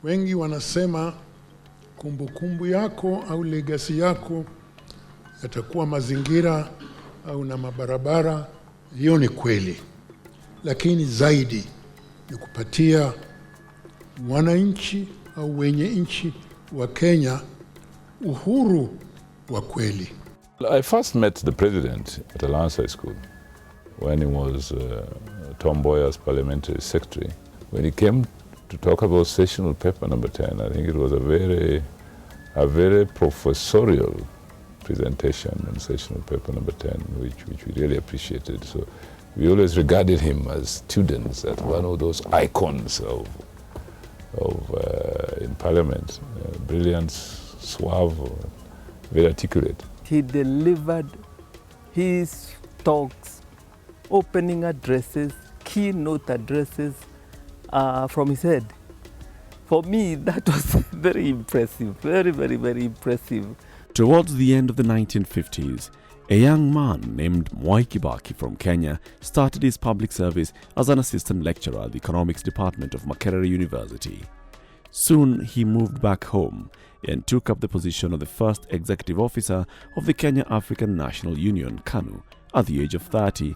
Wengi wanasema kumbukumbu yako au legacy yako yatakuwa mazingira au na mabarabara. Hiyo ni kweli, lakini zaidi ni kupatia wananchi au wenye nchi wa Kenya uhuru wa kweli. I first met the president at Alliance High School when he was Tom Mboya's parliamentary secretary. When he came to talk about sessional paper number 10, I think it was a very professorial presentation on sessional paper number 10, which we really appreciated. So we always regarded him as students as one of those icons of in Parliament. Brilliant, suave, very articulate. He delivered his talks, opening addresses, keynote addresses from his head. For me, that was very impressive, very impressive. Towards the end of the 1950s, a young man named Mwai Kibaki from Kenya started his public service as an assistant lecturer at the economics department of Makerere University. Soon he moved back home and took up the position of the first executive officer of the Kenya African National Union, KANU, at the age of 30.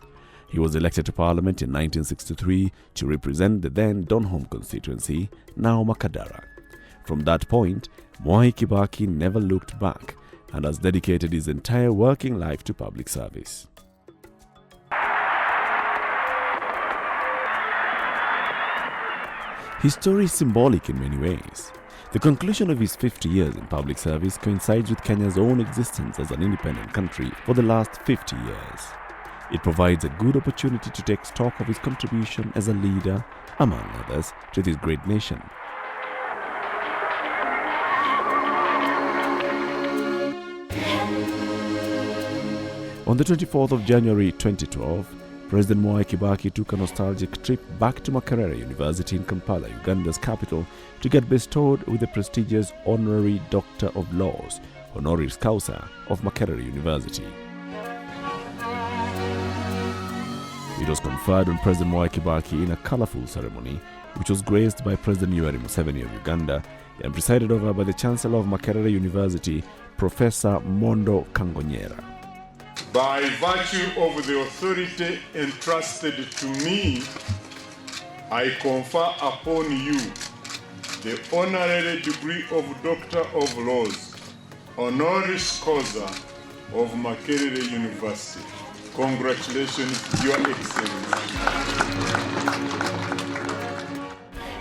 He was elected to Parliament in 1963 to represent the then Donholm constituency, now Makadara. From that point, Mwai Kibaki never looked back and has dedicated his entire working life to public service. His story is symbolic in many ways. The conclusion of his 50 years in public service coincides with Kenya's own existence as an independent country for the last 50 years. It provides a good opportunity to take stock of his contribution as a leader, among others, to this great nation. On the 24th of January 2012, President Mwai Kibaki took a nostalgic trip back to Makerere University in Kampala, Uganda's capital, to get bestowed with the prestigious Honorary Doctor of Laws, Honoris Causa, of Makerere University. It was conferred on President Mwai Kibaki in a colorful ceremony, which was graced by President Yoweri Museveni of Uganda and presided over by the Chancellor of Makerere University, Professor Mondo Kangonyera. By virtue of the authority entrusted to me, I confer upon you the honorary degree of Doctor of Laws, Honoris Causa of Makerere University. Congratulations, Your Excellency.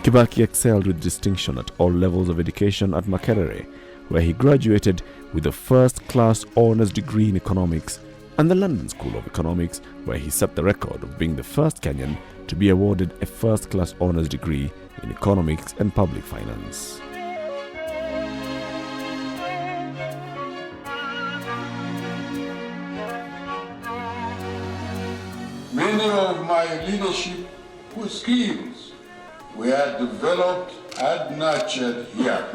Kibaki excelled with distinction at all levels of education at Makerere, where he graduated with a first-class honours degree in economics, and the London School of Economics, where he set the record of being the first Kenyan to be awarded a first-class honours degree in economics and public finance. Many of my leadership skills were developed and nurtured here.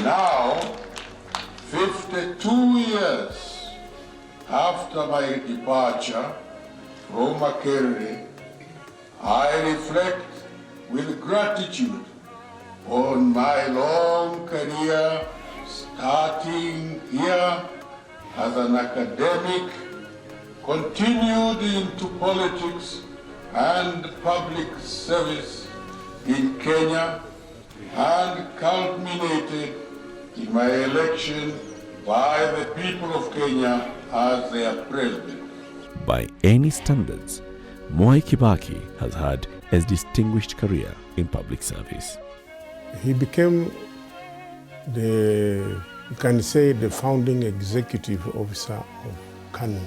Now, 52 years after my departure from Makerere, I reflect with gratitude on my long career starting here as an academic, continued into politics and public service in Kenya, and culminated in my election by the people of Kenya as their president. By any standards, Mwai Kibaki has had a distinguished career in public service. He became you can say, the founding executive officer of KANU,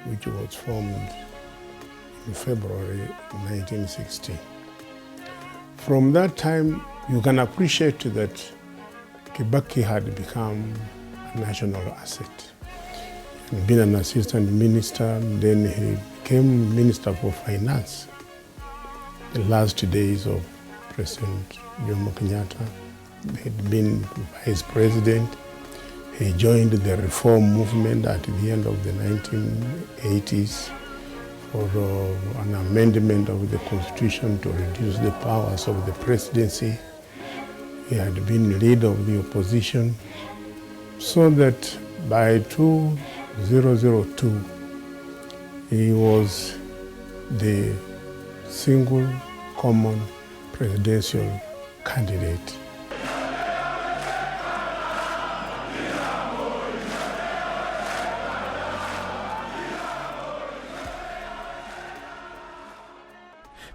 which was formed in February 1960. From that time, you can appreciate that Kibaki had become a national asset. He'd been an assistant minister, then he became Minister for Finance. The last days of President Jomo Kenyatta, he'd been Vice President. He joined the reform movement at the end of the 1980s. for an amendment of the constitution to reduce the powers of the presidency. He had been leader of the opposition, so that by 2002, he was the single common presidential candidate.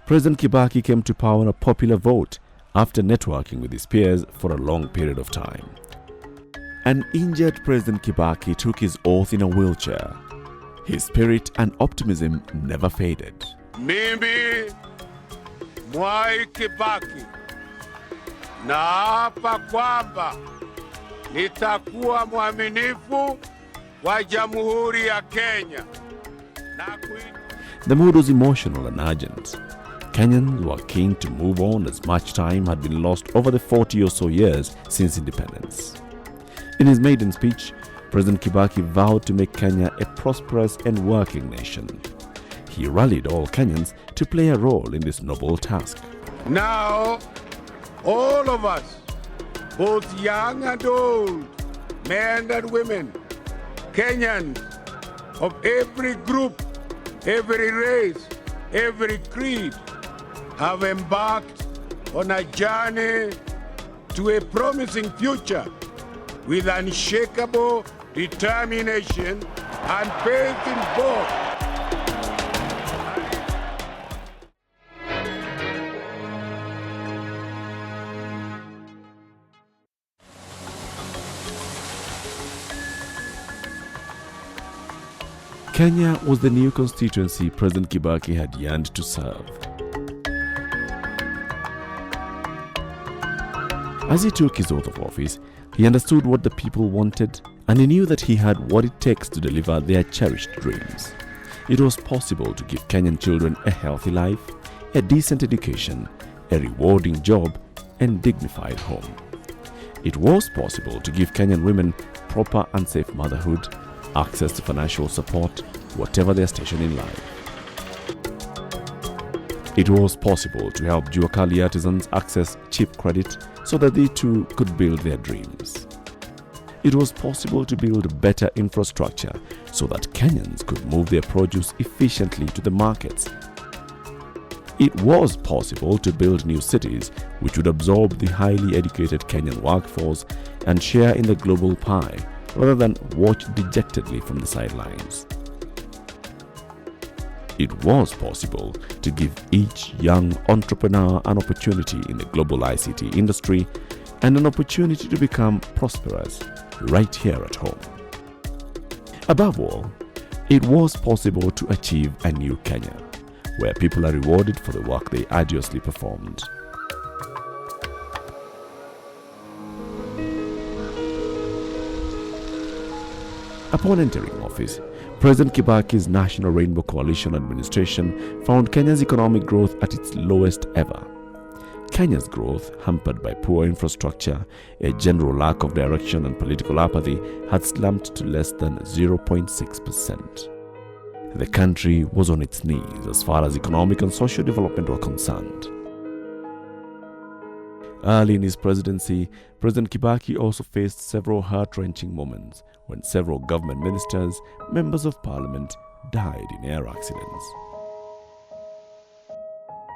President Kibaki came to power on a popular vote after networking with his peers for a long period of time. An injured President Kibaki took his oath in a wheelchair. His spirit and optimism never faded. Mimi Mwai Kibaki naapa kwamba nitakuwa mwaminifu kwa Jamhuri ya Kenya. The mood was emotional and urgent. Kenyans were keen to move on as much time had been lost over the 40 or so years since independence. In his maiden speech, President Kibaki vowed to make Kenya a prosperous and working nation. He rallied all Kenyans to play a role in this noble task. Now, all of us, both young and old, men and women, Kenyans of every group, every race, every creed, have embarked on a journey to a promising future with unshakable determination and faith in God. Kenya was the new constituency President Kibaki had yearned to serve. As he took his oath of office, he understood what the people wanted, and he knew that he had what it takes to deliver their cherished dreams. It was possible to give Kenyan children a healthy life, a decent education, a rewarding job, and dignified home. It was possible to give Kenyan women proper and safe motherhood, access to financial support, whatever their station in life. It was possible to help Juakali artisans access cheap credit so that they too could build their dreams. It was possible to build better infrastructure so that Kenyans could move their produce efficiently to the markets. It was possible to build new cities which would absorb the highly educated Kenyan workforce and share in the global pie rather than watch dejectedly from the sidelines. It was possible to give each young entrepreneur an opportunity in the global ICT industry and an opportunity to become prosperous right here at home. Above all, it was possible to achieve a new Kenya, where people are rewarded for the work they arduously performed. Upon entering office, President Kibaki's National Rainbow Coalition administration found Kenya's economic growth at its lowest ever. Kenya's growth, hampered by poor infrastructure, a general lack of direction and political apathy, had slumped to less than 0.6%. The country was on its knees as far as economic and social development were concerned. Early in his presidency, President Kibaki also faced several heart-wrenching moments when several government ministers, members of parliament, died in air accidents.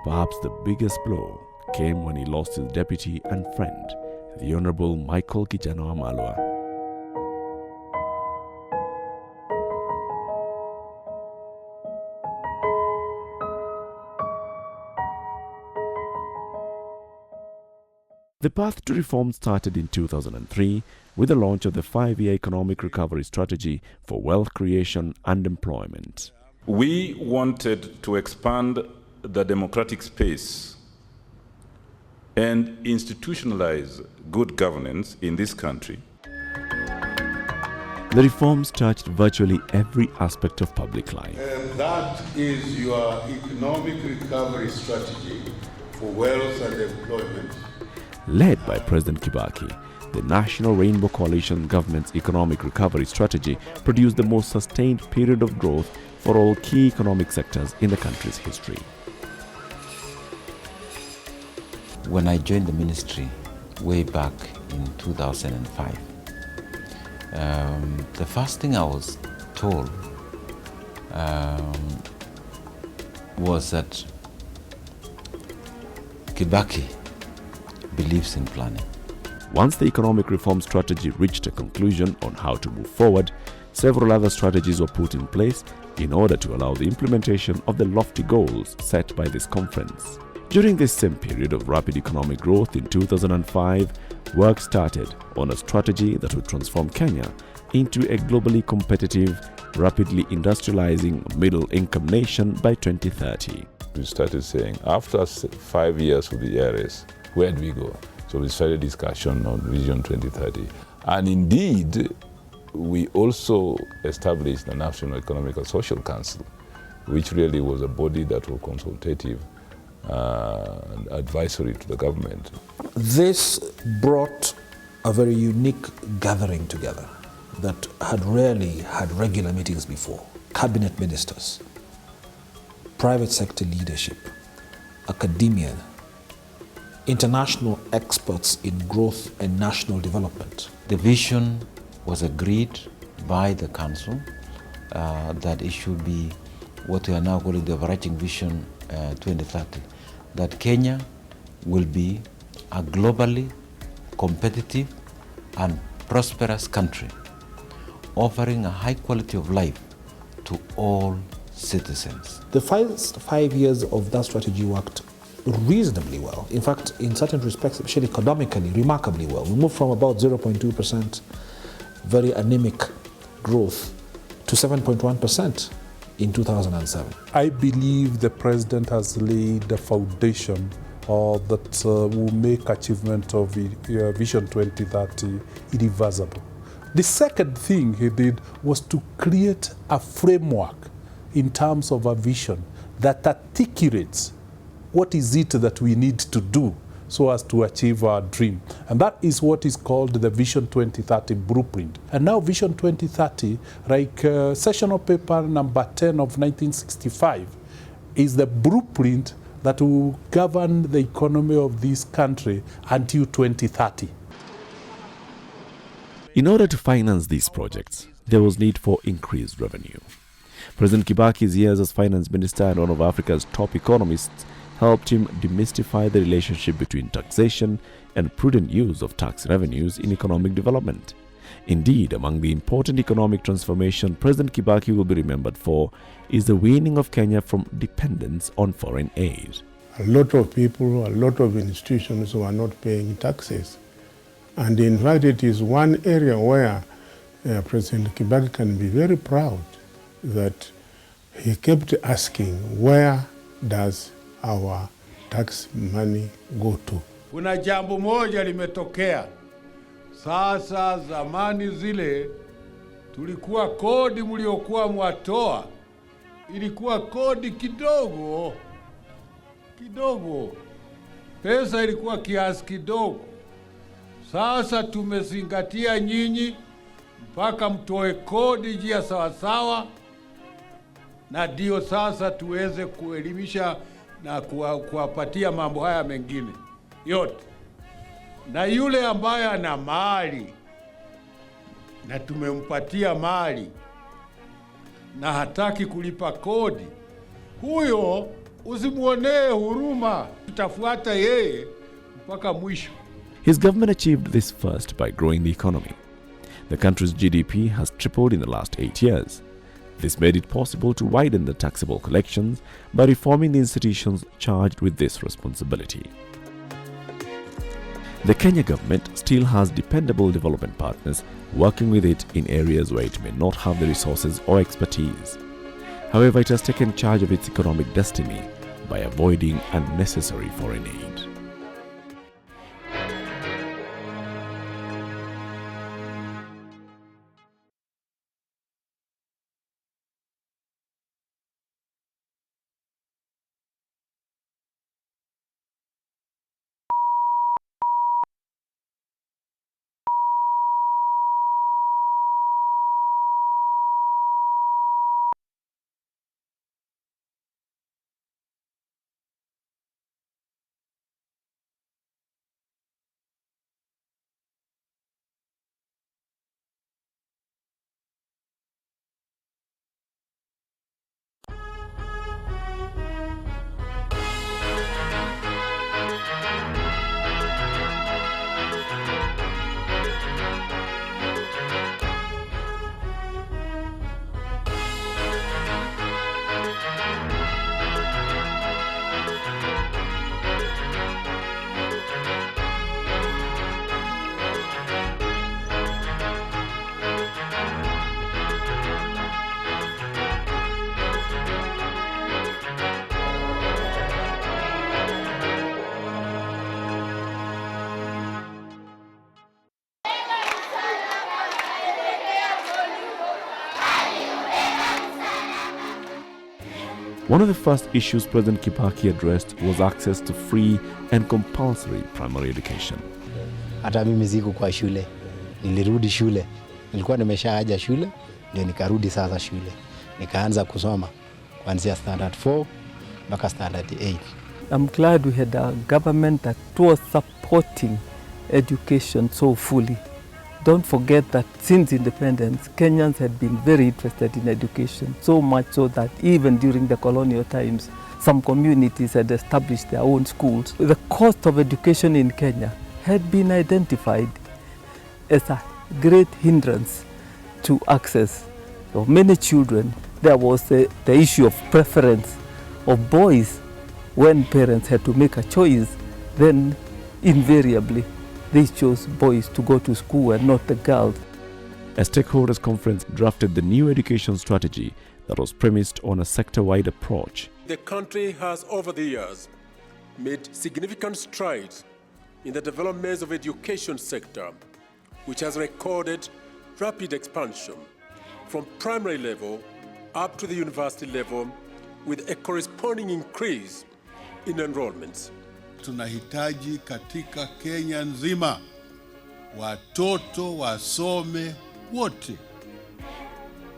Perhaps the biggest blow came when he lost his deputy and friend, the Honorable Michael Kijana Wamalwa. The path to reform started in 2003 with the launch of the 5-year economic recovery strategy for wealth creation and employment. We wanted to expand the democratic space and institutionalize good governance in this country. The reforms touched virtually every aspect of public life. And that is your economic recovery strategy for wealth and employment. Led by President Kibaki, the National Rainbow Coalition government's economic recovery strategy produced the most sustained period of growth for all key economic sectors in the country's history. When I joined the ministry way back in 2005, the first thing I was told was that Kibaki believes in planning. Once the economic reform strategy reached a conclusion on how to move forward, several other strategies were put in place in order to allow the implementation of the lofty goals set by this conference. During this same period of rapid economic growth in 2005, work started on a strategy that would transform Kenya into a globally competitive, rapidly industrializing middle-income nation by 2030. We started saying, after 5 years with the ERS, where do we go? So we started discussion on Vision 2030. And indeed, we also established the National Economic and Social Council, which really was a body that was consultative and advisory to the government. This brought a very unique gathering together that had rarely had regular meetings before. Cabinet ministers, private sector leadership, academia, international experts in growth and national development. The vision was agreed by the council that it should be what we are now calling the overarching vision 2030, that Kenya will be a globally competitive and prosperous country, offering a high quality of life to all citizens. The first 5 years of that strategy worked reasonably well. In fact, in certain respects, especially economically, remarkably well. We moved from about 0.2%, very anemic growth, to 7.1% in 2007. I believe the president has laid the foundation that will make achievement of Vision 2030 irreversible. The second thing he did was to create a framework in terms of a vision that articulates what is it that we need to do so as to achieve our dream. And that is what is called the Vision 2030 blueprint. And now Vision 2030, like sessional paper number 10 of 1965, is the blueprint that will govern the economy of this country until 2030. In order to finance these projects, there was need for increased revenue. President Kibaki's years as finance minister and one of Africa's top economists helped him demystify the relationship between taxation and prudent use of tax revenues in economic development. Indeed, among the important economic transformation President Kibaki will be remembered for is the weaning of Kenya from dependence on foreign aid. A lot of people, a lot of institutions were not paying taxes. And in fact, it is one area where President Kibaki can be very proud that he kept asking, where does our tax money go to? Kuna jambo moja limetokea. Sasa zamani zile tulikuwa kodi mliokuwa mwatoa ilikuwa kodi kidogo. Pesa ilikuwa kiasi kidogo. Sasa tumezingatia nyinyi mpaka mtoe kodi njia sawasawa, na ndio sasa tuweze kuelimisha na kuwapatia mambo haya mengine yote. Na yule ambaye ana mali na tumempatia mali na hataki kulipa kodi, huyo usimuonee huruma, tutafuata yeye mpaka mwisho. His government achieved this first by growing the economy. The country's GDP has tripled in the last 8 years. This made it possible to widen the taxable collections by reforming the institutions charged with this responsibility. The Kenya government still has dependable development partners working with it in areas where it may not have the resources or expertise. However, it has taken charge of its economic destiny by avoiding unnecessary foreign aid. One of the first issues President Kibaki addressed was access to free and compulsory primary education. Hata mimi siku kwa shule, nilirudi shule. Nilikuwa nimeshaaja shule, ndio nikarudi sasa shule. Nikaanza kusoma kuanzia standard 4 mpaka standard 8. I'm glad we had a government that was supporting education so fully. Don't forget that since independence, Kenyans had been very interested in education, so much so that even during the colonial times, some communities had established their own schools. The cost of education in Kenya had been identified as a great hindrance to access of many children. There was the issue of preference of boys. When parents had to make a choice, then invariably they chose boys to go to school and not the girls. A stakeholders conference drafted the new education strategy that was premised on a sector-wide approach. The country has over the years made significant strides in the development of education sector, which has recorded rapid expansion from primary level up to the university level with a corresponding increase in enrollments. Tunahitaji katika Kenya nzima watoto wasome wote,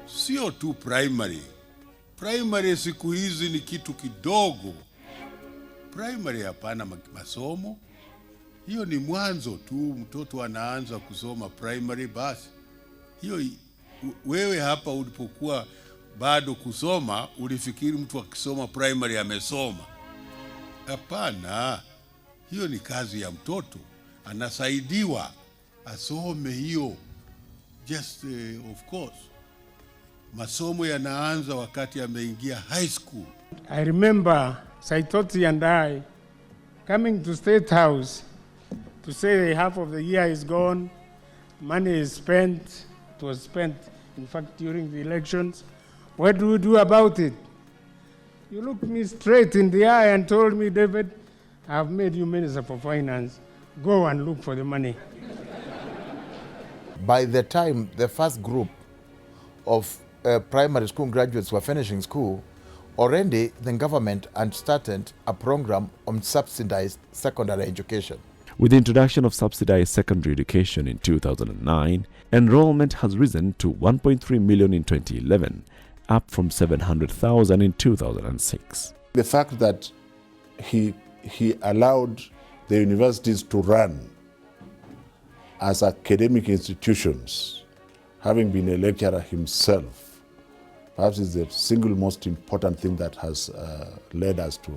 sio tu primary. Primary siku hizi ni kitu kidogo. Primary hapana masomo, hiyo ni mwanzo tu, mtoto anaanza kusoma primary basi. Hiyo wewe hapa ulipokuwa bado kusoma ulifikiri mtu akisoma primary amesoma. Hapana, hiyo ni kazi ya mtoto, anasaidiwa asome hiyo. Just of course masomo yanaanza wakati ameingia high school. I remember Saitoti and I coming to State House to say half of the year is gone, money is spent. It was spent, in fact, during the elections. What do we do about it? You looked me straight in the eye and told me, David, I've made you Minister for Finance. Go and look for the money. By the time the first group of primary school graduates were finishing school, already the government had started a program on subsidized secondary education. With the introduction of subsidized secondary education in 2009, enrollment has risen to 1.3 million in 2011, up from 700,000 in 2006. The fact that he allowed the universities to run as academic institutions, having been a lecturer himself, perhaps is the single most important thing that has led us to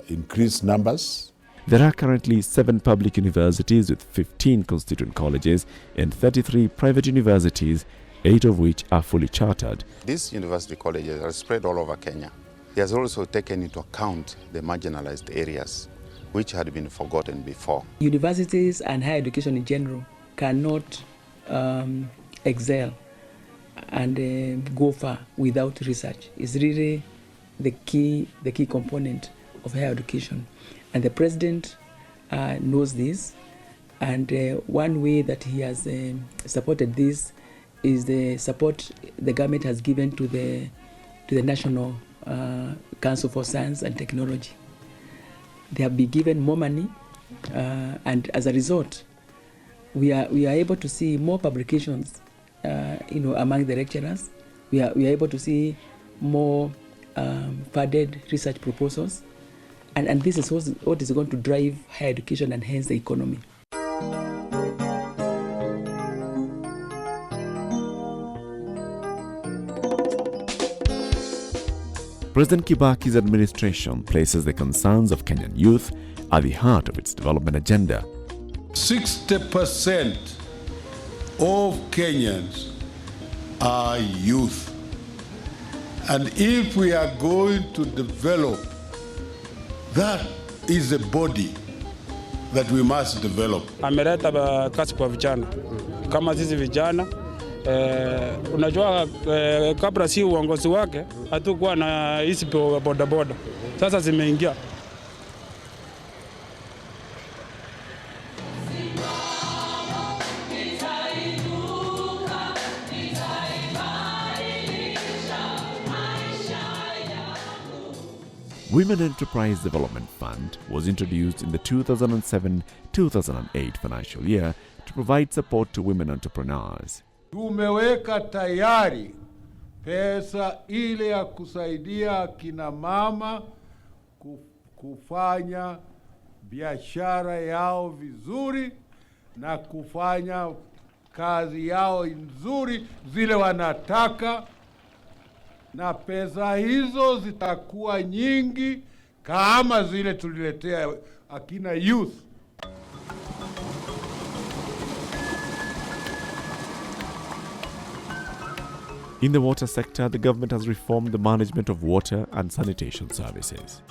increase numbers. There are currently 7 public universities with 15 constituent colleges and 33 private universities, 8 of which are fully chartered. These university colleges are spread all over Kenya. He has also taken into account the marginalized areas which had been forgotten before. Universities and higher education in general cannot excel and go far without research. It's really the key component of higher education. And the president knows this, and one way that he has supported this is the support the government has given to the National Council for Science and Technology. They have been given more money, and as a result, we are able to see more publications, among the lecturers. We are able to see more funded research proposals, and this is what is going to drive higher education and hence the economy. President Kibaki's administration places the concerns of Kenyan youth at the heart of its development agenda. 60% of Kenyans are youth. And if we are going to develop, that is a body that we must develop. Ameleta kazi kwa vijana. Kama sisi vijana, unajua kabla si uongozi wake, hatukuwa na hizi bodaboda. Sasa zimeingia. Women Enterprise Development Fund was introduced in the 2007-2008 financial year to provide support to women entrepreneurs. Tumeweka tayari pesa ile ya kusaidia kina mama kufanya biashara yao vizuri na kufanya kazi yao nzuri zile wanataka, na pesa hizo zitakuwa nyingi kama zile tuliletea akina youth. In the water sector, the government has reformed the management of water and sanitation services.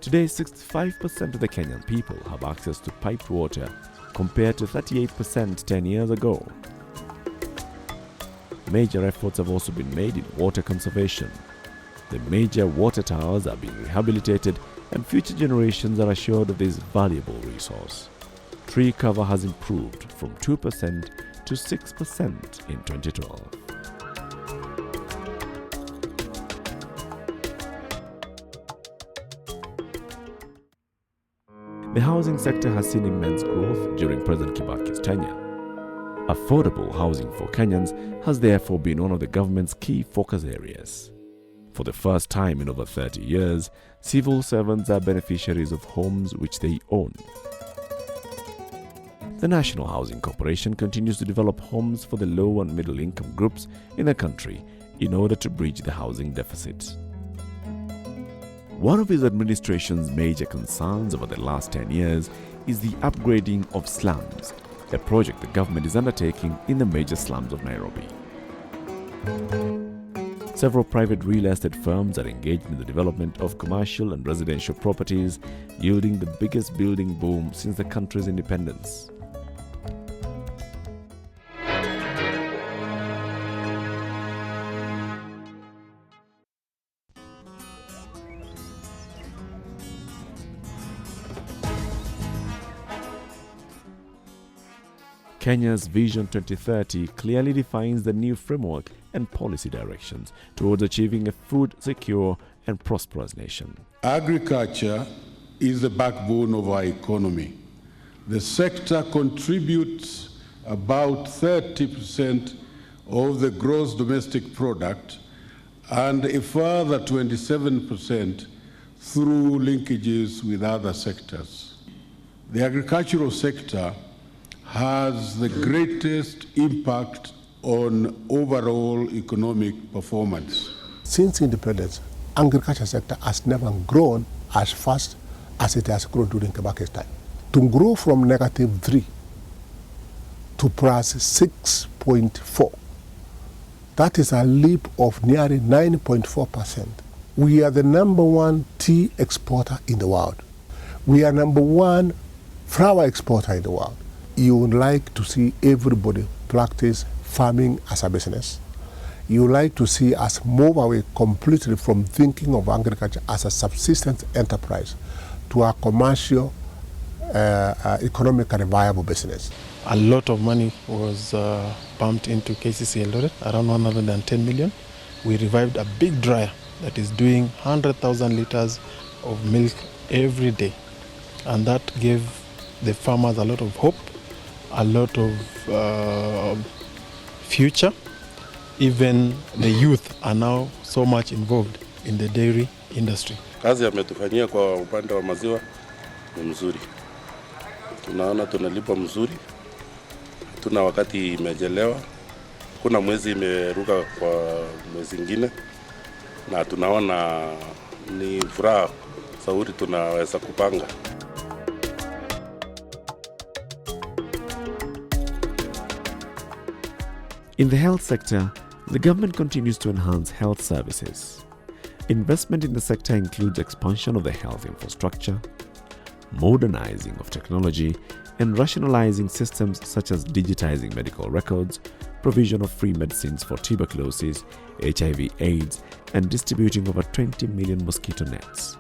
Today, 65% of the Kenyan people have access to piped water compared to 38% 10 years ago. Major efforts have also been made in water conservation. The major water towers are being rehabilitated and future generations are assured of this valuable resource. Tree cover has improved from 2% to 6% in 2012. The housing sector has seen immense growth during President Kibaki's tenure. Affordable housing for Kenyans has therefore been one of the government's key focus areas. For the first time in over 30 years, civil servants are beneficiaries of homes which they own. The National Housing Corporation continues to develop homes for the low and middle income groups in the country in order to bridge the housing deficit. One of his administration's major concerns over the last 10 years is the upgrading of slums, a project the government is undertaking in the major slums of Nairobi. Several private real estate firms are engaged in the development of commercial and residential properties, yielding the biggest building boom since the country's independence. Kenya's Vision 2030 clearly defines the new framework and policy directions towards achieving a food secure and prosperous nation. Agriculture is the backbone of our economy. The sector contributes about 30% of the gross domestic product and a further 27% through linkages with other sectors. The agricultural sector has the greatest impact on overall economic performance. Since independence, agriculture sector has never grown as fast as it has grown during Kibaki's time. To grow from -3 to plus 6.4, that is a leap of nearly 9.4%. We are the #1 tea exporter in the world. We are #1 flour exporter in the world. You would like to see everybody practice farming as a business. You would like to see us move away completely from thinking of agriculture as a subsistence enterprise to a commercial, economically viable business. A lot of money was pumped into KCC Eldoret, around 110 million. We revived a big dryer that is doing 100,000 liters of milk every day. And that gave the farmers a lot of hope, a lot of future. Even the youth are now so much involved in the dairy industry. Kazi ametufanyia kwa upande wa maziwa ni mzuri. Tunaona tunalipa mzuri. Tuna wakati imejelewa. Kuna mwezi imeruka kwa mwezi ingine. Na tunaona ni furaha sauri tunaweza kupanga. In the health sector, the government continues to enhance health services. Investment in the sector includes expansion of the health infrastructure, modernizing of technology, and rationalizing systems such as digitizing medical records, provision of free medicines for tuberculosis, HIV/AIDS, and distributing over 20 million mosquito nets.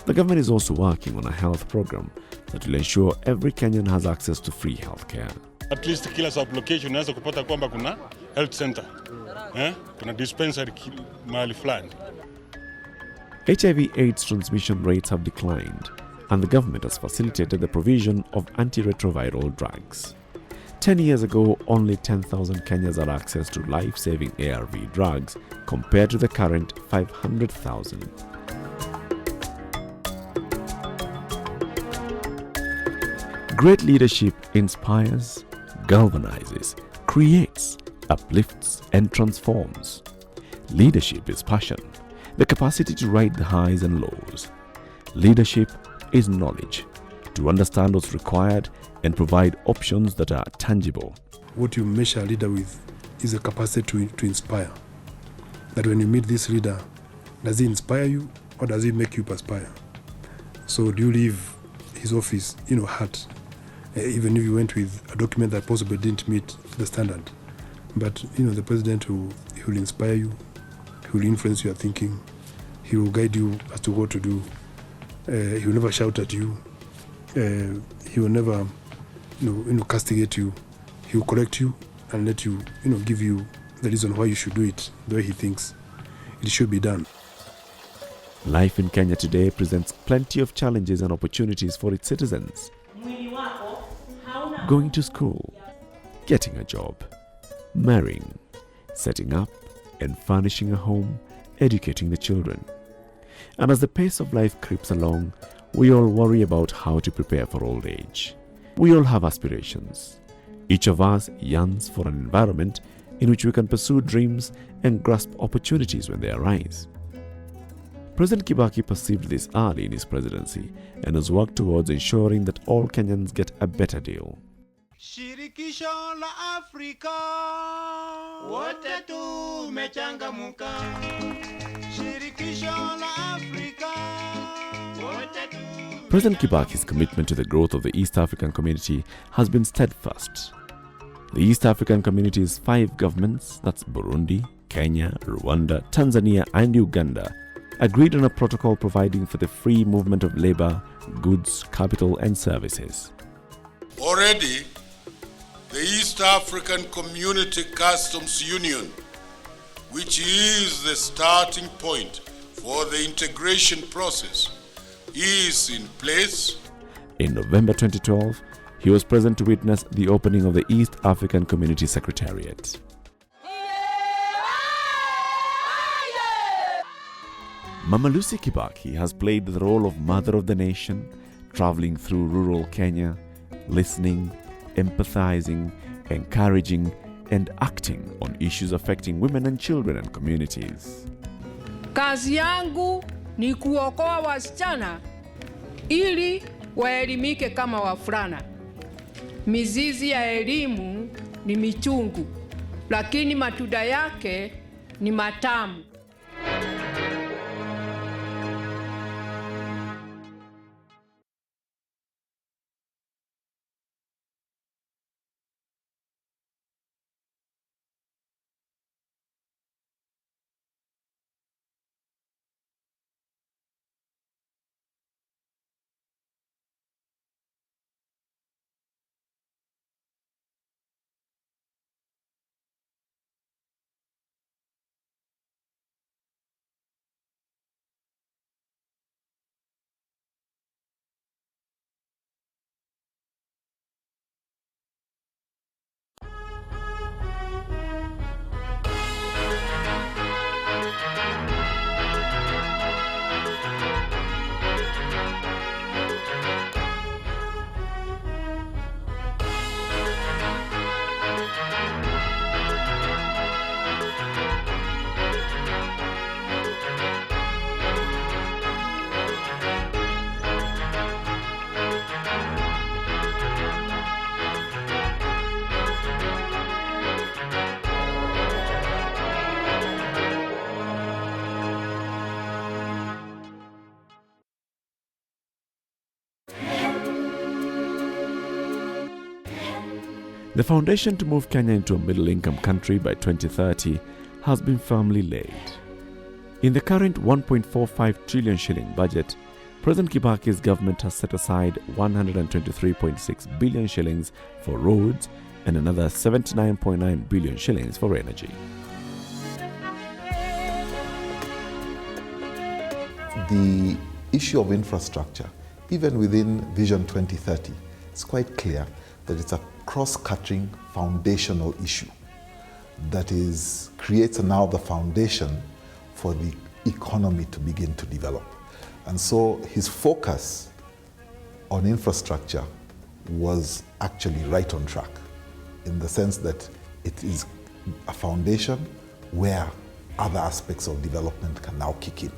The government is also working on a health program that will ensure every Kenyan has access to free health care. At least kila sub-location unaweza kupata kwamba kuna health center, kuna dispensary mahali fulani. HIV/AIDS transmission rates have declined, and the government has facilitated the provision of antiretroviral drugs. 10 years ago, only 10,000 Kenyans had access to life-saving ARV drugs compared to the current 500,000. Great leadership inspires, galvanizes, creates, uplifts, and transforms. Leadership is passion, the capacity to ride the highs and lows. Leadership is knowledge, to understand what's required and provide options that are tangible. What you measure a leader with is a capacity to inspire. That when you meet this leader, does he inspire you or does he make you perspire? So do you leave his office, hurt, even if you went with a document that possibly didn't meet the standard? But the president will inspire you, he will influence your thinking, he will guide you as to what to do. He will never shout at you. He will never castigate you. He will correct you and let you, give you the reason why you should do it the way he thinks it should be done. Life in Kenya today presents plenty of challenges and opportunities for its citizens. Going to school, getting a job, marrying, setting up and furnishing a home, educating the children. And as the pace of life creeps along, we all worry about how to prepare for old age. We all have aspirations. Each of us yearns for an environment in which we can pursue dreams and grasp opportunities when they arise. President Kibaki perceived this early in his presidency and has worked towards ensuring that all Kenyans get a better deal. Shirikisho la Afrika, wote tumechangamuka. Shirikisho la Afrika, wote tu. President Kibaki's commitment to the growth of the East African community has been steadfast. The East African community's 5 governments, that's Burundi, Kenya, Rwanda, Tanzania and Uganda, agreed on a protocol providing for the free movement of labor, goods, capital and services. Already, the East African Community Customs Union, which is the starting point for the integration process, is in place. In November 2012, he was present to witness the opening of the East African Community Secretariat. Mama Lucy Kibaki has played the role of mother of the nation, traveling through rural Kenya, listening, empathizing, encouraging, and acting on issues affecting women and children and communities. Kazi yangu ni kuokoa wasichana ili waelimike kama wavulana. Mizizi ya elimu ni michungu, lakini matunda yake ni matamu. The foundation to move Kenya into a middle-income country by 2030 has been firmly laid. In the current 1.45 trillion shilling budget, President Kibaki's government has set aside 123.6 billion shillings for roads and another 79.9 billion shillings for energy. the issue of infrastructure, even within Vision 2030, it's quite clear that it's a cross-cutting foundational issue that creates now the foundation for the economy to begin to develop. And so his focus on infrastructure was actually right on track, in the sense that it is a foundation where other aspects of development can now kick in.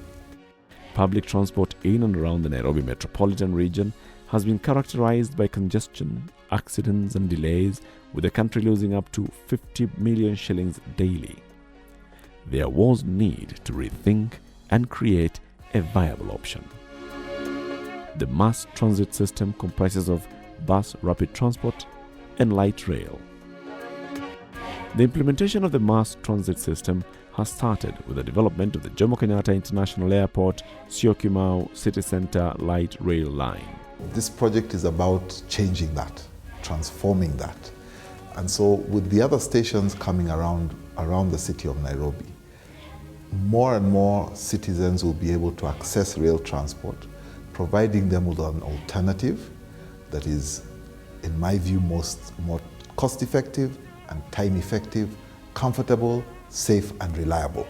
Public transport in and around the Nairobi metropolitan region has been characterized by congestion, accidents and delays, with the country losing up to 50 million shillings daily. There was need to rethink and create a viable option. The mass transit system comprises of bus rapid transport and light rail. The implementation of the mass transit system has started with the development of the Jomo Kenyatta International Airport Syokimau City Center light rail line. This project is about changing that, transforming that. And so with the other stations coming around the city of Nairobi, more and more citizens will be able to access rail transport, providing them with an alternative that is, in my view, more cost-effective and time-effective, comfortable, safe and reliable.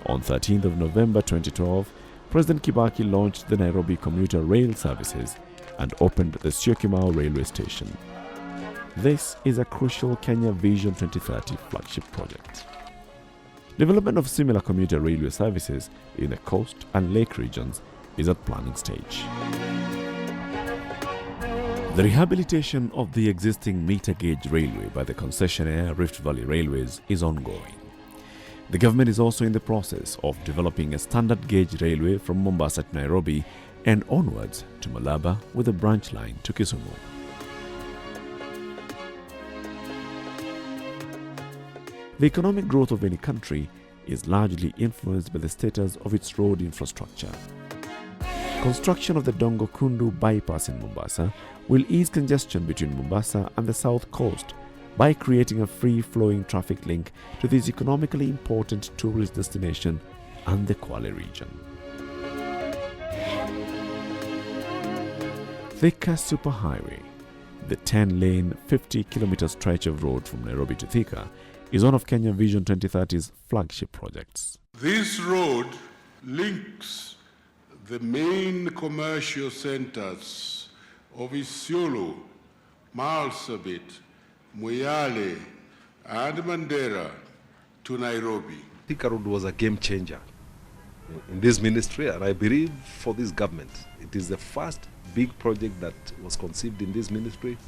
On 13th of November 2012, President Kibaki launched the Nairobi commuter rail services and opened the Syokimau railway station. This is a crucial Kenya Vision 2030 flagship project. Development of similar commuter railway services in the coast and lake regions is at planning stage. The rehabilitation of the existing meter gauge railway by the concessionaire Rift Valley Railways is ongoing. The government is also in the process of developing a standard gauge railway from Mombasa to Nairobi and onwards to Malaba with a branch line to Kisumu. The economic growth of any country is largely influenced by the status of its road infrastructure. Construction of the Dongo Kundu bypass in Mombasa will ease congestion between Mombasa and the south coast by creating a free-flowing traffic link to this economically important tourist destination and the Kwale region. Thika Superhighway, the 10-lane, 50-kilometer stretch of road from Nairobi to Thika, is one of Kenya Vision 2030's flagship projects. This road links the main commercial centers of Isiolo, Marsabit, Moyale, and Mandera to Nairobi. Thika Road was a game changer in this ministry, and I believe for this government. It is the first big project that was conceived in this ministry,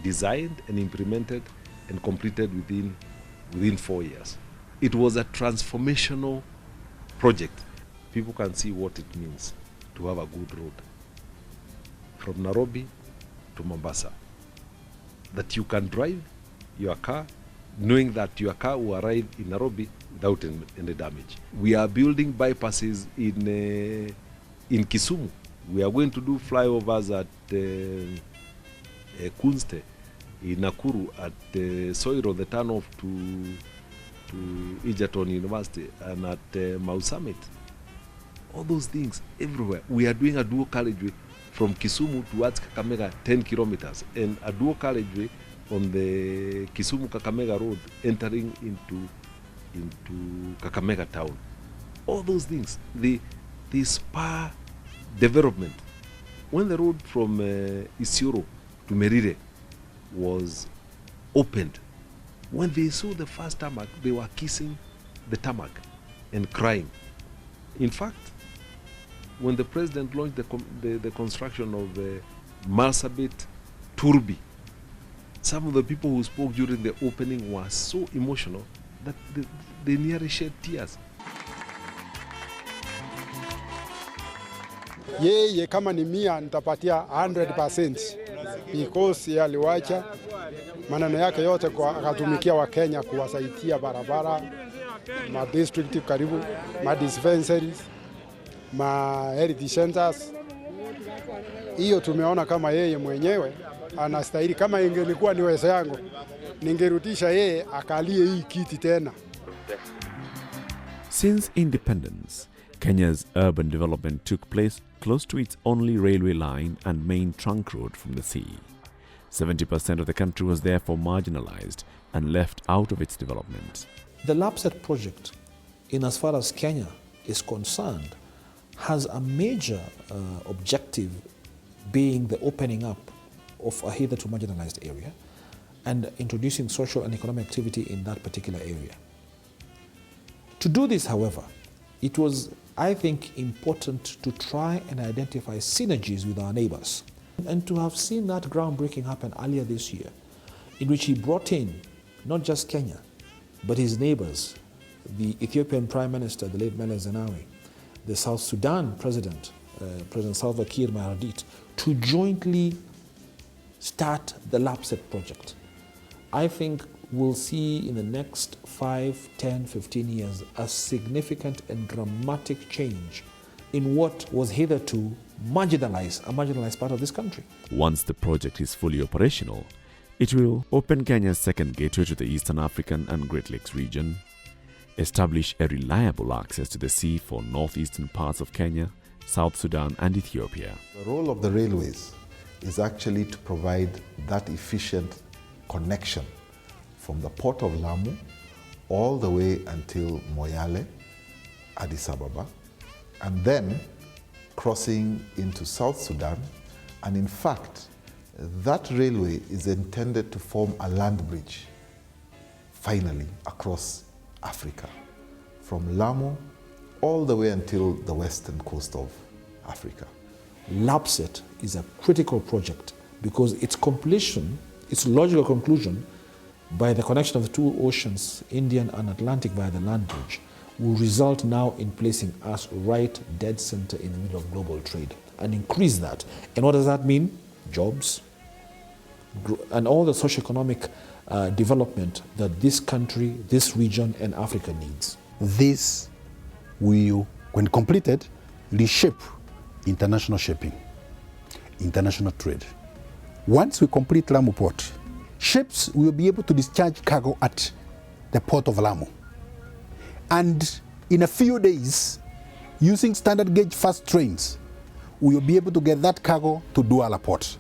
designed and implemented and completed within 4 years. It was a transformational project. People can see what it means to have a good road from Nairobi to Mombasa. That you can drive your car knowing that your car will arrive in Nairobi without any damage. We are building bypasses in Kisumu. We are going to do flyovers at Kunste, in Nakuru, at Soiro, the turnoff to Egerton University, and at Mau Summit. All those things everywhere. We are doing a dual carriageway from Kisumu towards Kakamega, 10 kilometers, and a dual carriageway on the Kisumu-Kakamega road entering into Kakamega town. All those things, the spur development. When the road from Isiolo to Merire was opened, when they saw the first tarmac, they were kissing the tarmac and crying. In fact, when the president launched the construction of Marsabit Turbi, some of the people who spoke during the opening were so emotional that they nearly shed tears. Yeye kama ni 100 nitapatia 100% because yeye aliwacha maneno yake yote kwa akatumikia wa Kenya kuwasaidia barabara, ma district karibu, ma dispensaries, ma heritage centers. Hiyo tumeona kama yeye mwenyewe anastahili. Kama ingelikuwa ni uwezo yangu, ningerudisha yeye akalie hii kiti tena destiny. Since independence, Kenya's urban development took place close to its only railway line and main trunk road from the sea. 70% of the country was therefore marginalized and left out of its development. The LAPSSET project, in as far as Kenya is concerned, has a major objective being the opening up of a hitherto marginalized area and introducing social and economic activity in that particular area. To do this, however, it was, I think, important to try and identify synergies with our neighbors. And to have seen that groundbreaking happen earlier this year, in which he brought in not just Kenya, but his neighbors, the Ethiopian Prime Minister, the late Meles Zenawi, the South Sudan President, President Salva Kiir Mayardit, to jointly start the LAPSSET project. I think we'll see in the next 5, 10, 15 years a significant and dramatic change in what was hitherto a marginalized part of this country. Once the project is fully operational, it will open Kenya's second gateway to the Eastern African and Great Lakes region, establish a reliable access to the sea for northeastern parts of Kenya, South Sudan and Ethiopia. The role of the railways is actually to provide that efficient connection from the port of Lamu all the way until Moyale, Addis Ababa, and then crossing into South Sudan. And in fact, that railway is intended to form a land bridge, finally, across Africa, from Lamu all the way until the western coast of Africa. LAPSSET is a critical project because its completion, its logical conclusion, by the connection of the two oceans, Indian and Atlantic via the land bridge, will result now in placing us right dead center in the middle of global trade and increase that. And what does that mean? Jobs and all the socioeconomic development that this country, this region and Africa needs. This will, when completed, reshape international shipping, international trade. Once we complete Lamu Port, ships will be able to discharge cargo at the port of Lamu. And in a few days, using standard gauge fast trains, we will be able to get that cargo to Douala Port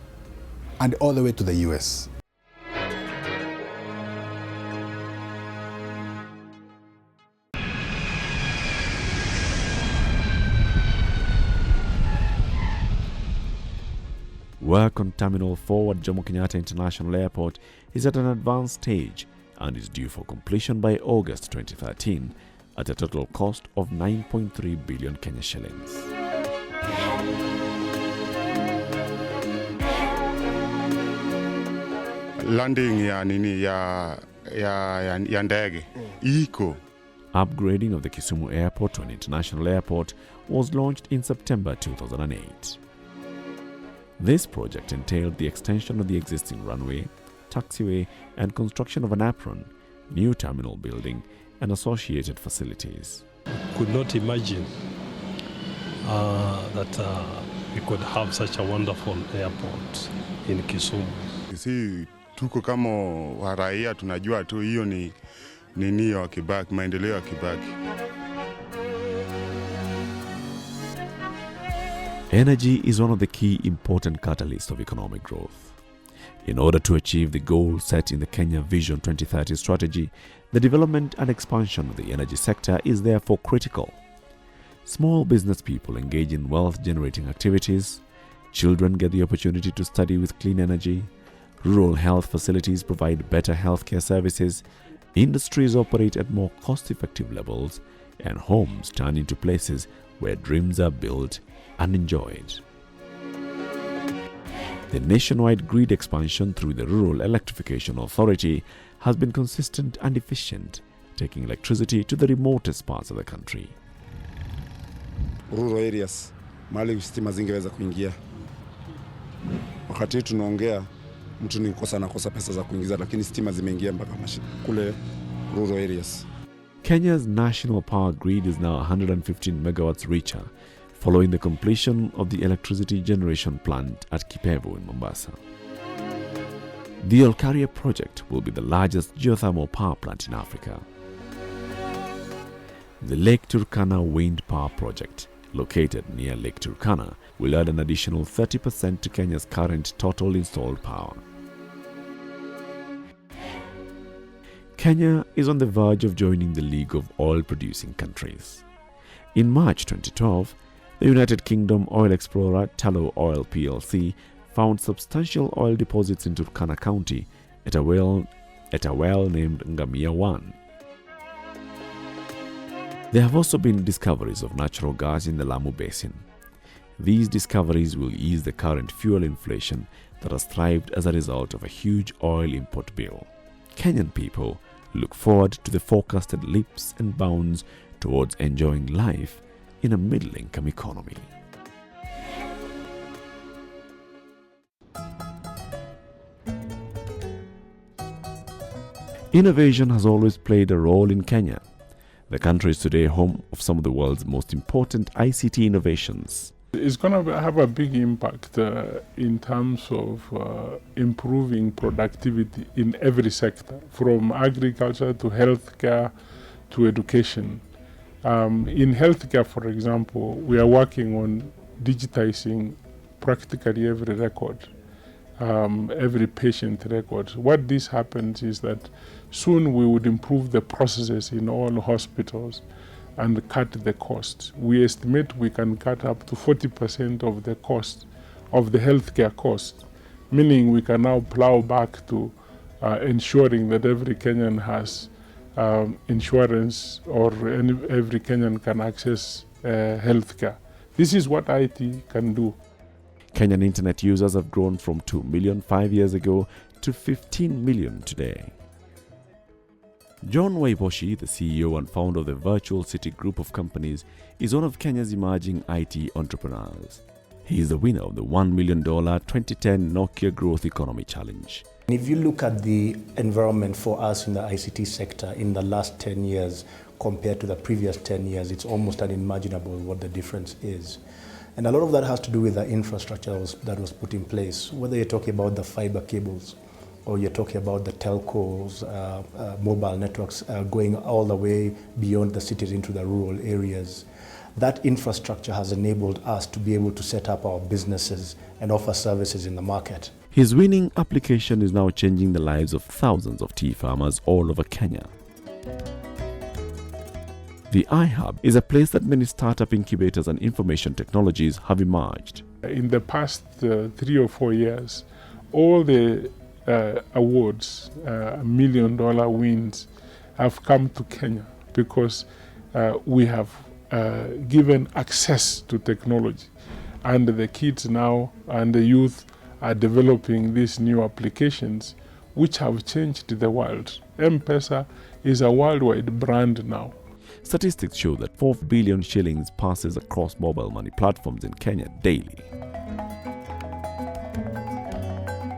and all the way to the US. Work on Terminal 4 at Jomo Kenyatta International Airport is at an advanced stage and is due for completion by August 2013 at a total cost of 9.3 billion Kenya shillings. Landing ya ndege iko. Upgrading of the Kisumu Airport to an international airport was launched in September 2008. This project entailed the extension of the existing runway, taxiway and construction of an apron, new terminal building and associated facilities. Could not imagine that we could have such a wonderful airport in Kisumu. Si tuko kama waraia tunajua tu hiyo ni nini ya Kibaki, maendeleo ya Kibaki. Energy is one of the key important catalysts of economic growth. In order to achieve the goal set in the Kenya Vision 2030 strategy, the development and expansion of the energy sector is therefore critical. Small business people engage in wealth-generating activities, children get the opportunity to study with clean energy, rural health facilities provide better healthcare services, industries operate at more cost-effective levels, and homes turn into places where dreams are built and enjoyed. The nationwide grid expansion through the Rural Electrification Authority has been consistent and efficient, taking electricity to the remotest parts of the country. Rural areas, mahali stima zingeweza kuingia. Wakati tunaongea, mtu ni nakosa pesa za kuingiza, lakini stima zimeingia mpaka kule rural areas. Kenya's national power grid is now 115 megawatts richer, following the completion of the electricity generation plant at Kipevu in Mombasa. The Olkaria project will be the largest geothermal power plant in Africa. The Lake Turkana Wind Power Project, located near Lake Turkana, will add an additional 30% to Kenya's current total installed power. Kenya is on the verge of joining the League of Oil-Producing Countries. In March 2012, the United Kingdom oil explorer Tullow Oil plc found substantial oil deposits in Turkana County at a well named Ngamia 1. There have also been discoveries of natural gas in the Lamu Basin. These discoveries will ease the current fuel inflation that has thrived as a result of a huge oil import bill. Kenyan people look forward to the forecasted leaps and bounds towards enjoying life in a middle-income economy. Innovation has always played a role in Kenya. The country is today home of some of the world's most important ICT innovations. It's going to have a big impact in terms of improving productivity in every sector, from agriculture to healthcare to education. In healthcare, for example, we are working on digitizing practically every record, every patient record. What this happens is that soon we would improve the processes in all hospitals and cut the costs. We estimate we can cut up to 40% of the cost of the healthcare cost, meaning we can now plow back to ensuring that every Kenyan has insurance, or every Kenyan can access healthcare. This is what IT can do. Kenyan internet users have grown from 2 million 5 years ago to 15 million today. John Waiboshi, the CEO and founder of the Virtual City group of companies, is one of Kenya's emerging IT entrepreneurs. He is the winner of the $1 million 2010 Nokia Growth Economy Challenge. If you look at the environment for us in the ICT sector in the last 10 years compared to the previous 10 years, it's almost unimaginable what the difference is. And a lot of that has to do with the infrastructure that was put in place, whether you're talking about the fiber cables, or you're talking about the telcos, mobile networks going all the way beyond the cities into the rural areas. That infrastructure has enabled us to be able to set up our businesses and offer services in the market. His winning application is now changing the lives of thousands of tea farmers all over Kenya. The iHub is a place that many startup incubators and information technologies have emerged. In the past 3 or 4 years, all the awards, $1 million wins, have come to Kenya because we have given access to technology, and the kids now and the youth are developing these new applications which have changed the world. M-Pesa is a worldwide brand now. Statistics show that 4 billion shillings passes across mobile money platforms in Kenya daily.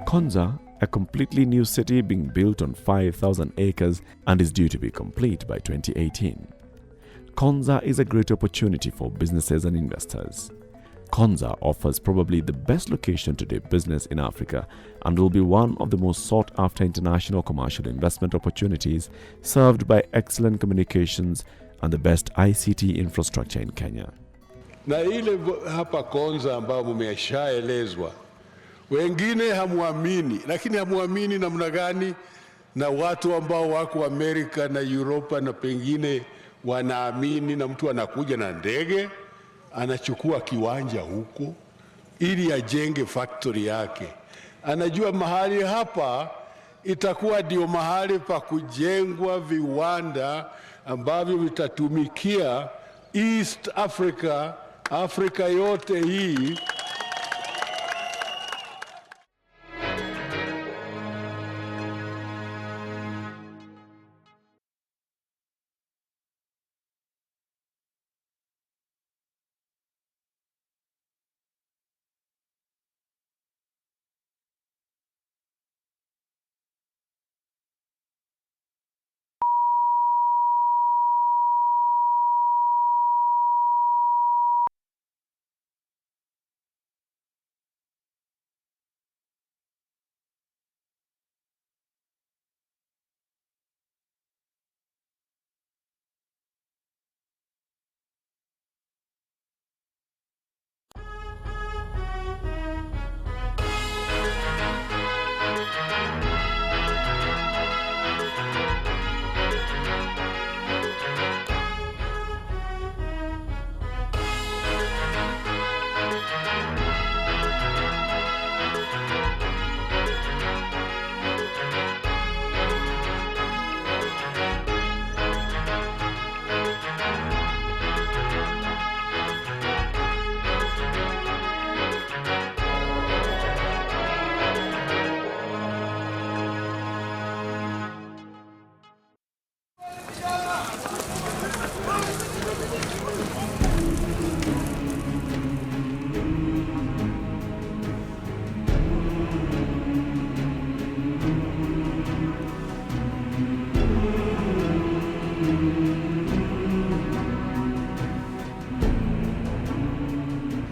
Konza, a completely new city being built on 5,000 acres and is due to be complete by 2018. Konza is a great opportunity for businesses and investors. Konza offers probably the best location to do business in Africa and will be one of the most sought-after international commercial investment opportunities, served by excellent communications and the best ICT infrastructure in Kenya. Na ile hapa Konza ambao mmeshaelezwa, wengine hamuamini, lakini hamuamini namna gani? Na watu ambao wako Amerika na Europa na pengine wanaamini, na mtu anakuja na ndege anachukua kiwanja huko ili ajenge factory yake. Anajua mahali hapa itakuwa ndio mahali pa kujengwa viwanda ambavyo vitatumikia East Africa, Afrika yote hii.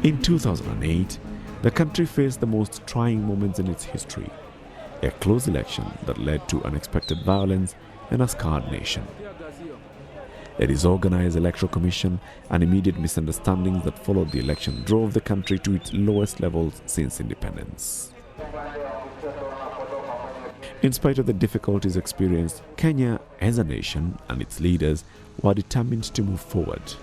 In 2008, the country faced the most trying moments in its history, a close election that led to unexpected violence and a scarred nation. A disorganized electoral commission and immediate misunderstandings that followed the election drove the country to its lowest levels since independence. In spite of the difficulties experienced, Kenya as a nation and its leaders were determined to move forward.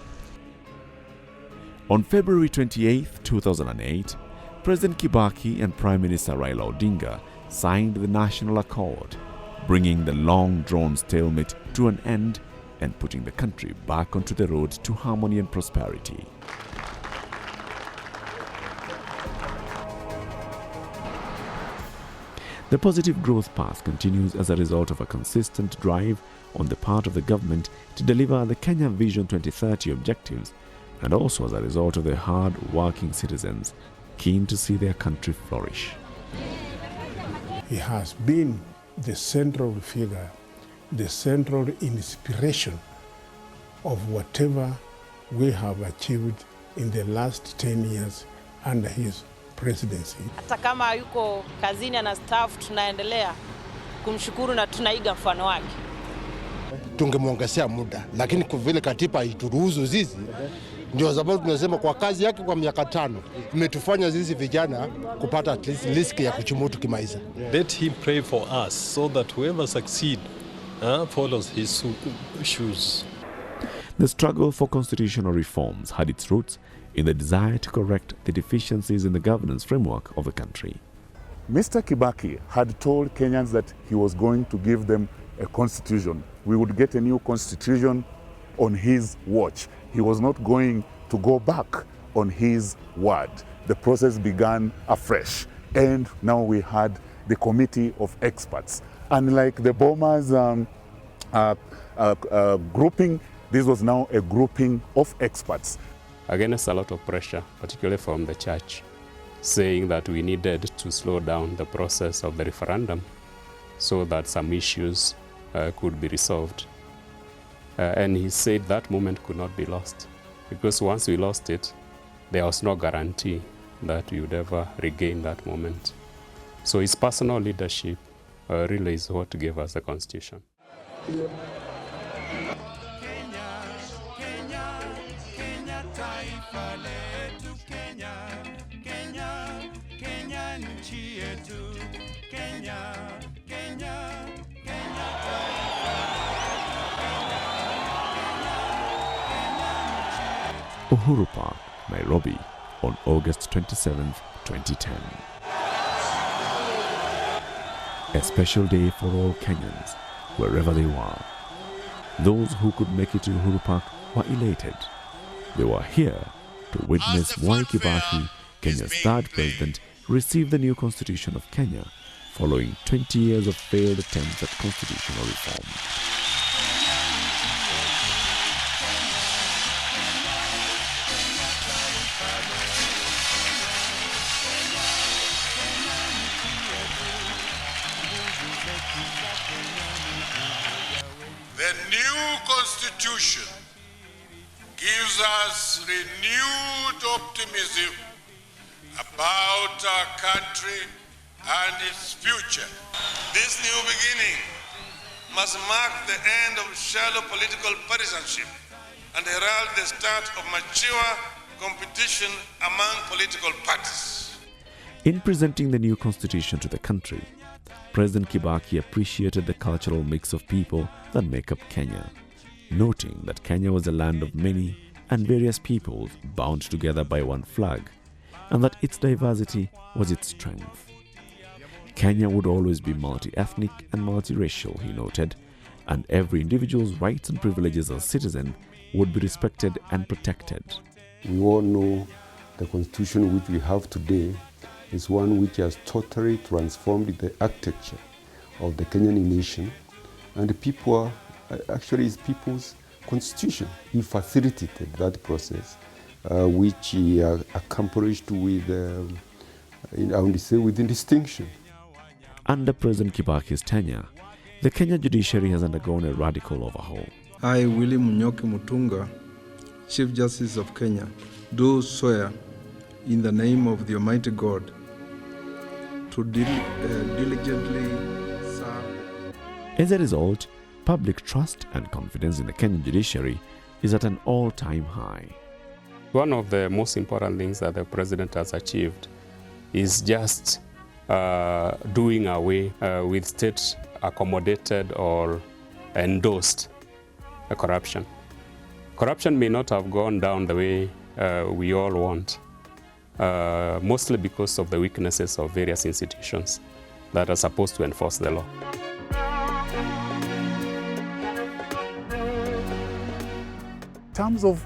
On February 28, 2008, President Kibaki and Prime Minister Raila Odinga signed the National Accord, bringing the long-drawn stalemate to an end and putting the country back onto the road to harmony and prosperity. The positive growth path continues as a result of a consistent drive on the part of the government to deliver the Kenya Vision 2030 objectives, and also as a result of the hard-working citizens keen to see their country flourish. He has been the central figure, the central inspiration of whatever we have achieved in the last 10 years under his presidency. Hata kama yuko kazini anastaafu, tunaendelea kumshukuru na tunaiga mfano wake. Tungemwongezea muda, lakini kwa vile katiba haituruhusu sisi, ndio sababu tunasema kwa kazi yake kwa miaka 5 imetufanya sisi vijana kupata at least riski ya kuchimutu kimaisha. Let him pray for us so that whoever succeed follows his shoes. The struggle for constitutional reforms had its roots in the desire to correct the deficiencies in the governance framework of the country. Mr. Kibaki had told Kenyans that he was going to give them a constitution. We would get a new constitution on his watch. He was not going to go back on his word. The process began afresh, and now we had the committee of experts. Unlike the bombers grouping, this was now a grouping of experts. Against a lot of pressure, particularly from the church, saying that we needed to slow down the process of the referendum so that some issues could be resolved. And he said that moment could not be lost, because once we lost it, there was no guarantee that we would ever regain that moment. So his personal leadership really is what gave us the Constitution. Uhuru Park, Nairobi, on August 27, 2010. A special day for all Kenyans, wherever they were. Those who could make it to Uhuru Park were elated. They were here to witness Mwai Kibaki, Kenya's third president, receive the new constitution of Kenya following 20 years of failed attempts at constitutional reform. The new constitution gives us renewed optimism about our country and its future. This new beginning must mark the end of shallow political partisanship and herald the start of mature competition among political parties. In presenting the new constitution to the country, President Kibaki appreciated the cultural mix of people that make up Kenya, noting that Kenya was a land of many and various peoples bound together by one flag, and that its diversity was its strength. Kenya would always be multi-ethnic and multiracial, he noted, and every individual's rights and privileges as a citizen would be respected and protected. We all know the constitution which we have today is one which has totally transformed the architecture of the Kenyan nation, and the people actually is people's constitution. He facilitated that process, which he accomplished with, I would say, with distinction. Under President Kibaki's tenure, the Kenya judiciary has undergone a radical overhaul. I, William Munyoki Mutunga, Chief Justice of Kenya, do swear in the name of the Almighty God, to diligently serve. As a result, public trust and confidence in the Kenyan judiciary is at an all-time high. One of the most important things that the president has achieved is just doing away with state-accommodated or endorsed corruption. Corruption may not have gone down the way we all want, mostly because of the weaknesses of various institutions that are supposed to enforce the law. In terms of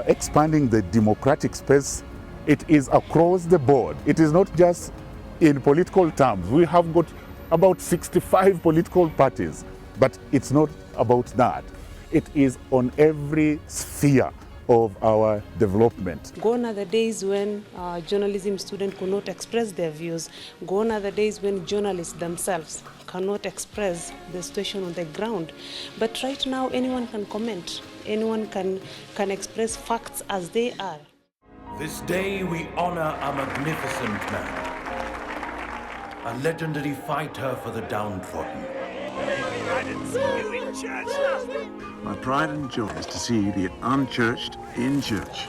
expanding the democratic space, it is across the board. It is not just in political terms. We have got about 65 political parties, but it's not about that. It is on every sphere of our development. Gone are the days when journalism students could not express their views. Gone are the days when journalists themselves cannot express the situation on the ground. But right now, anyone can comment. Anyone can express facts as they are. This day we honor a magnificent man, a legendary fighter for the downtrodden. I didn't see you in church last week. My pride and joy is to see the unchurched in church.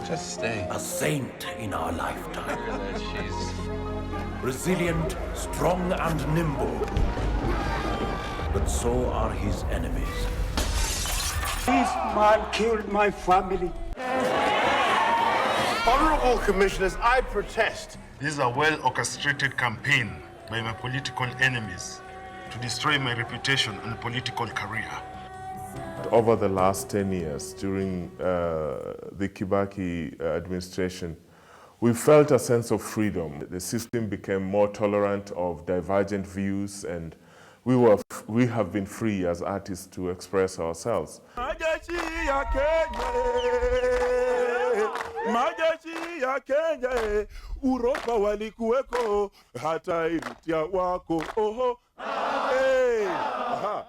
Just stay. A saint in our lifetime. Resilient, strong and nimble. But so are his enemies. This man killed my family. Honorable Commissioners, I protest. This is a well-orchestrated campaign by my political enemies to destroy my reputation and political career. Over the last 10 years, during the Kibaki administration, we felt a sense of freedom. The system became more tolerant of divergent views, and we have been free as artists to express ourselves. Majeshi ya Kenya, Uropa walikuweko, hata ilitia wako, oho, hey, aha.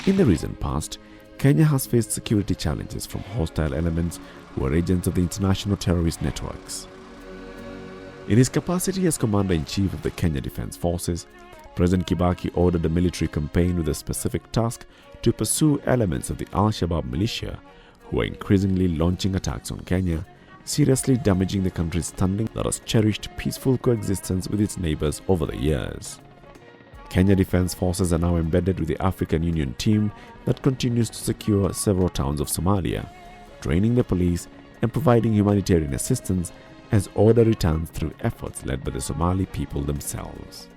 In the recent past, Kenya has faced security challenges from hostile elements who are agents of the international terrorist networks. In his capacity as Commander-in-Chief of the Kenya Defence Forces, President Kibaki ordered a military campaign with a specific task to pursue elements of the Al-Shabaab militia who are increasingly launching attacks on Kenya, seriously damaging the country's standing that has cherished peaceful coexistence with its neighbors over the years. Kenya Defence Forces are now embedded with the African Union team that continues to secure several towns of Somalia, training the police and providing humanitarian assistance as order returns through efforts led by the Somali people themselves.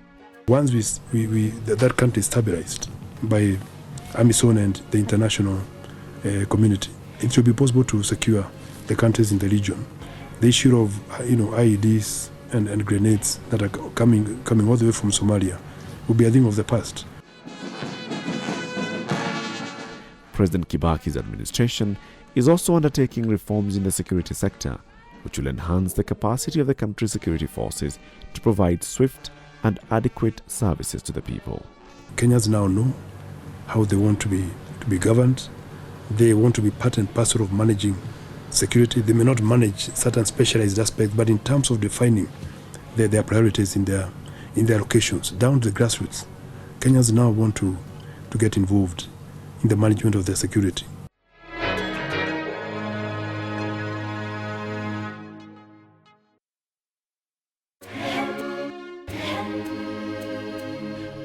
Once that country is stabilized by AMISOM and the international community, it will be possible to secure the countries in the region. The issue of IEDs and grenades that are coming all the way from Somalia will be a thing of the past. President Kibaki's administration is also undertaking reforms in the security sector, which will enhance the capacity of the country's security forces to provide swift and adequate services to the people. Kenyans now know how they want to be governed. They want to be part and parcel of managing security. They may not manage certain specialized aspects, but in terms of defining their priorities in their locations, down to the grassroots, Kenyans now want to get involved in the management of their security.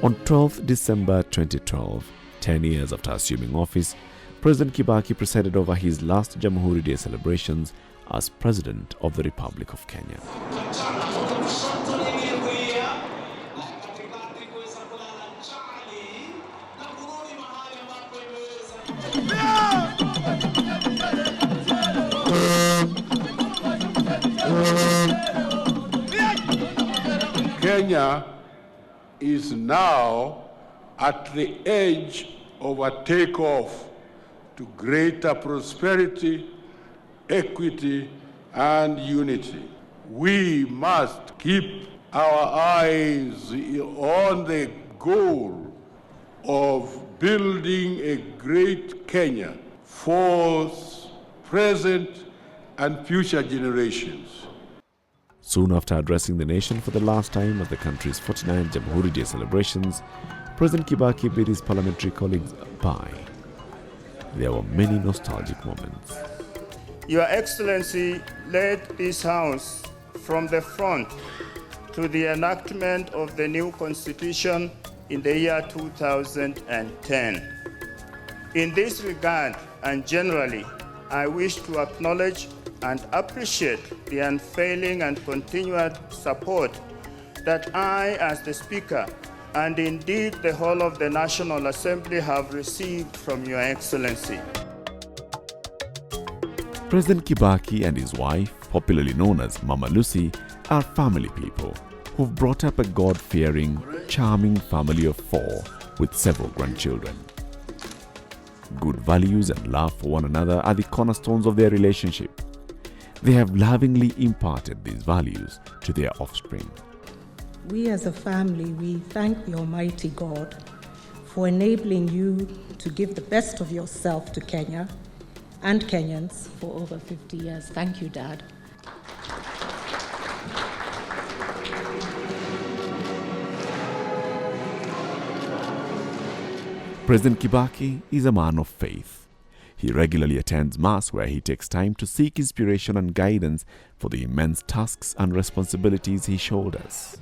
On 12th December 2012, 10 years after assuming office, President Kibaki presided over his last Jamhuri Day celebrations as President of the Republic of Kenya. Kenya is now at the edge of a takeoff to greater prosperity, equity, and unity. We must keep our eyes on the goal of building a great Kenya for present and future generations. Soon after addressing the nation for the last time at the country's 49th Jamhuri Day celebrations, President Kibaki bid his parliamentary colleagues bye. There were many nostalgic moments. Your Excellency led this House from the front to the enactment of the new Constitution in the year 2010. In this regard, and generally, I wish to acknowledge and appreciate the unfailing and continued support that I, as the Speaker, and indeed the whole of the National Assembly have received from Your Excellency. President Kibaki and his wife, popularly known as Mama Lucy, are family people who've brought up a God-fearing, charming family of 4 with several grandchildren. Good values and love for one another are the cornerstones of their relationship. They have lovingly imparted these values to their offspring. We as a family, we thank the Almighty God for enabling you to give the best of yourself to Kenya and Kenyans for over 50 years. Thank you, Dad. President Kibaki is a man of faith. He regularly attends Mass, where he takes time to seek inspiration and guidance for the immense tasks and responsibilities he shoulders.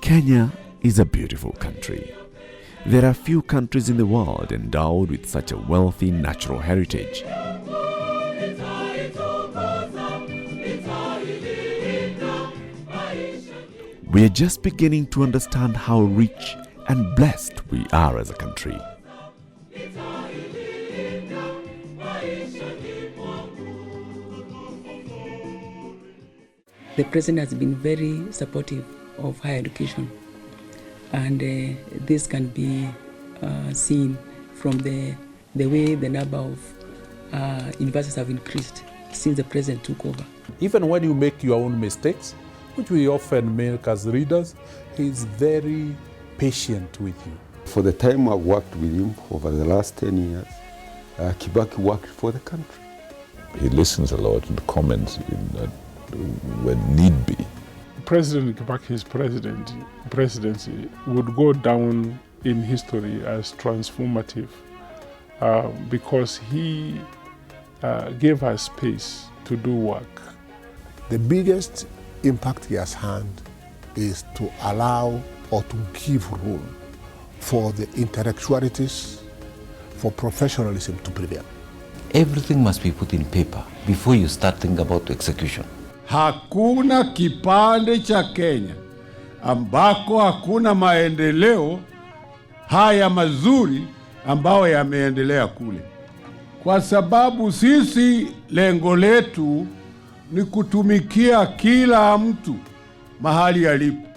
Kenya is a beautiful country. There are few countries in the world endowed with such a wealthy natural heritage. We are just beginning to understand how rich and blessed we are as a country. The President has been very supportive of higher education, and this can be seen from the way the number of universities have increased since the President took over. Even when you make your own mistakes, which we often make as readers, he is very patient with you. For the time I worked with him over the last 10 years, Kibaki worked for the country. He listens a lot and comments when need be. President Kibaki's presidency would go down in history as transformative because he gave us space to do work. The biggest impact he has had is to allow or to give room for the intellectualities, for professionalism to prevail. Everything must be put in paper before you start thinking about execution. Hakuna kipande cha Kenya ambako hakuna maendeleo haya mazuri ambayo yameendelea kule. Kwa sababu sisi lengo letu ni kutumikia kila mtu mahali alipo.